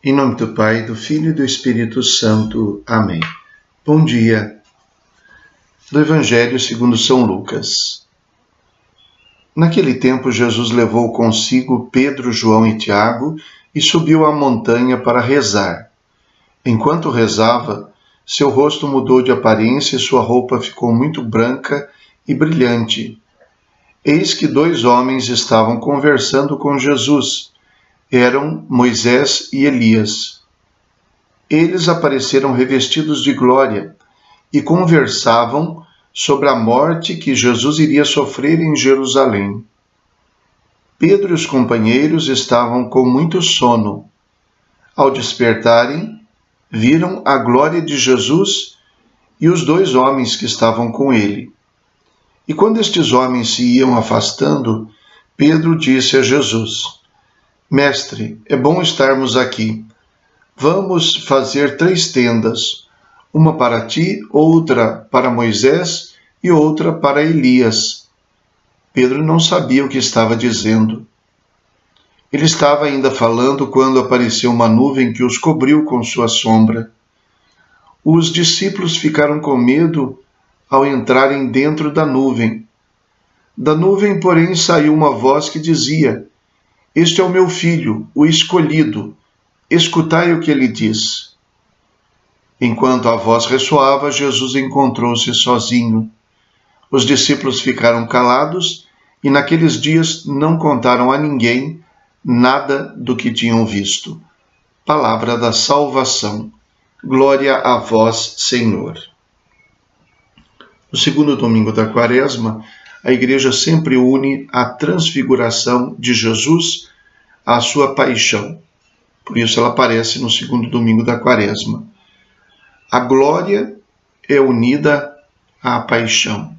Em nome do Pai, do Filho e do Espírito Santo. Amém. Bom dia. Do Evangelho segundo São Lucas. Naquele tempo, Jesus levou consigo Pedro, João e Tiago e subiu à montanha para rezar. Enquanto rezava, seu rosto mudou de aparência e sua roupa ficou muito branca e brilhante. Eis que 2 homens estavam conversando com Jesus. Eram Moisés e Elias. Eles apareceram revestidos de glória e conversavam sobre a morte que Jesus iria sofrer em Jerusalém. Pedro e os companheiros estavam com muito sono. Ao despertarem, viram a glória de Jesus e os 2 homens que estavam com ele. E quando estes homens se iam afastando, Pedro disse a Jesus: Mestre, é bom estarmos aqui. Vamos fazer 3 tendas, uma para ti, outra para Moisés e outra para Elias. Pedro não sabia o que estava dizendo. Ele estava ainda falando quando apareceu uma nuvem que os cobriu com sua sombra. Os discípulos ficaram com medo ao entrarem dentro da nuvem. Da nuvem, porém, saiu uma voz que dizia: Este é o meu filho, o escolhido. Escutai o que ele diz. Enquanto a voz ressoava, Jesus encontrou-se sozinho. Os discípulos ficaram calados e naqueles dias não contaram a ninguém nada do que tinham visto. Palavra da salvação. Glória a vós, Senhor. No segundo domingo da Quaresma, a Igreja sempre une a transfiguração de Jesus à sua paixão. Por isso ela aparece no segundo domingo da Quaresma. A glória é unida à paixão.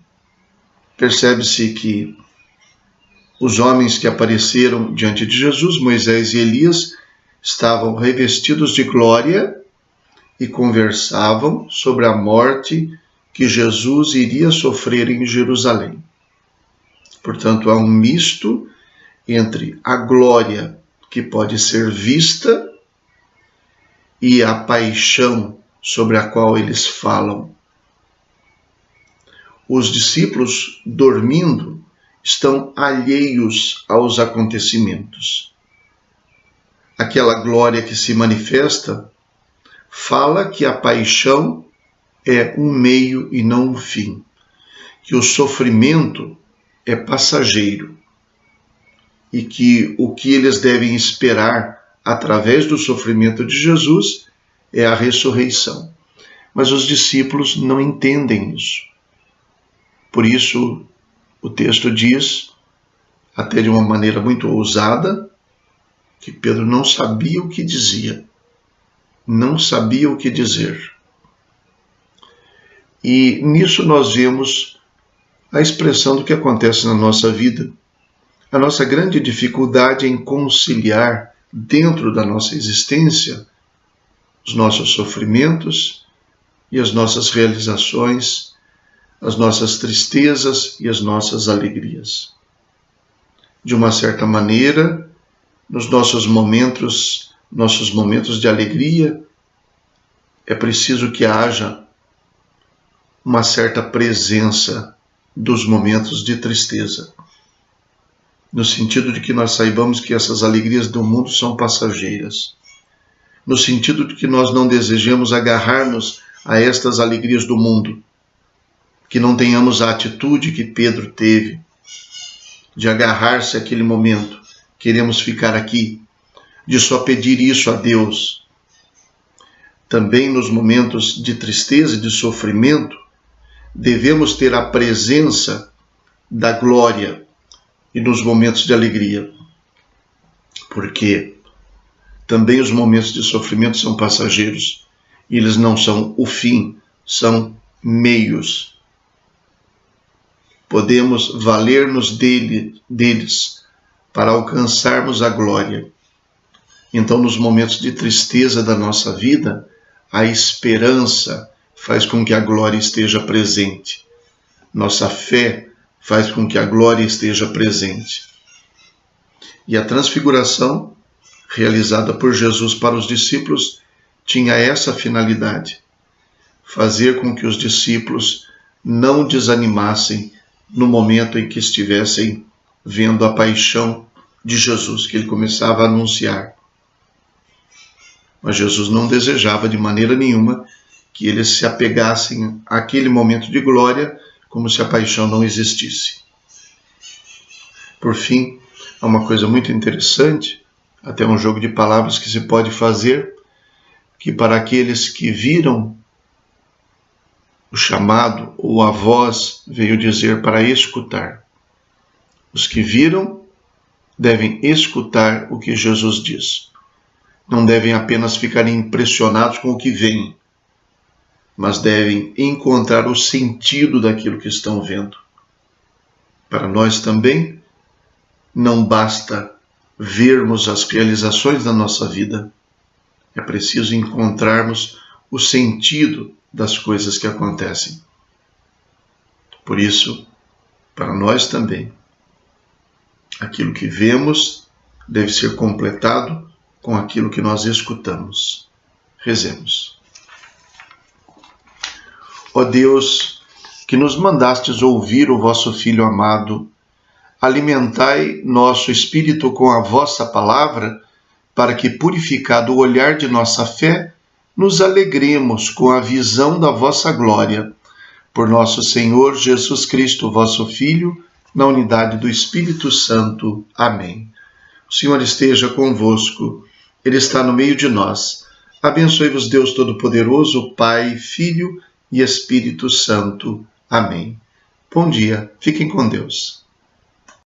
Percebe-se que os homens que apareceram diante de Jesus, Moisés e Elias, estavam revestidos de glória e conversavam sobre a morte que Jesus iria sofrer em Jerusalém. Portanto, há um misto entre a glória que pode ser vista e a paixão sobre a qual eles falam. Os discípulos, dormindo, estão alheios aos acontecimentos. Aquela glória que se manifesta fala que a paixão é um meio e não um fim, que o sofrimento é passageiro e que o que eles devem esperar através do sofrimento de Jesus é a ressurreição. Mas os discípulos não entendem isso. Por isso, o texto diz, até de uma maneira muito ousada, que Pedro não sabia o que dizia, não sabia o que dizer. E nisso nós vemos a expressão do que acontece na nossa vida. A nossa grande dificuldade em conciliar dentro da nossa existência os nossos sofrimentos e as nossas realizações, as nossas tristezas e as nossas alegrias. De uma certa maneira, nos nossos momentos de alegria, é preciso que haja uma certa presença dos momentos de tristeza, no sentido de que nós saibamos que essas alegrias do mundo são passageiras, no sentido de que nós não desejemos agarrar-nos a estas alegrias do mundo, que não tenhamos a atitude que Pedro teve, de agarrar-se àquele momento, queremos ficar aqui, de só pedir isso a Deus. Também nos momentos de tristeza e de sofrimento, devemos ter a presença da glória e nos momentos de alegria, porque também os momentos de sofrimento são passageiros, e eles não são o fim, são meios. Podemos valer-nos deles para alcançarmos a glória. Então, nos momentos de tristeza da nossa vida, a esperança faz com que a glória esteja presente. Nossa fé faz com que a glória esteja presente. E a transfiguração realizada por Jesus para os discípulos tinha essa finalidade: fazer com que os discípulos não desanimassem no momento em que estivessem vendo a paixão de Jesus, que ele começava a anunciar. Mas Jesus não desejava de maneira nenhuma que eles se apegassem àquele momento de glória como se a paixão não existisse. Por fim, há uma coisa muito interessante, até um jogo de palavras que se pode fazer, que para aqueles que viram o chamado ou a voz veio dizer para escutar. Os que viram devem escutar o que Jesus diz. Não devem apenas ficar impressionados com o que veem, mas devem encontrar o sentido daquilo que estão vendo. Para nós também, não basta vermos as realizações da nossa vida. É preciso encontrarmos o sentido das coisas que acontecem. Por isso, para nós também, aquilo que vemos deve ser completado com aquilo que nós escutamos. Rezemos. Ó Deus, que nos mandastes ouvir o vosso Filho amado, alimentai nosso espírito com a vossa palavra, para que, purificado o olhar de nossa fé, nos alegremos com a visão da vossa glória. Por nosso Senhor Jesus Cristo, vosso Filho, na unidade do Espírito Santo. Amém. O Senhor esteja convosco, Ele está no meio de nós. Abençoe-vos Deus Todo-Poderoso, Pai, Filho e Espírito Santo. Amém. Bom dia, fiquem com Deus.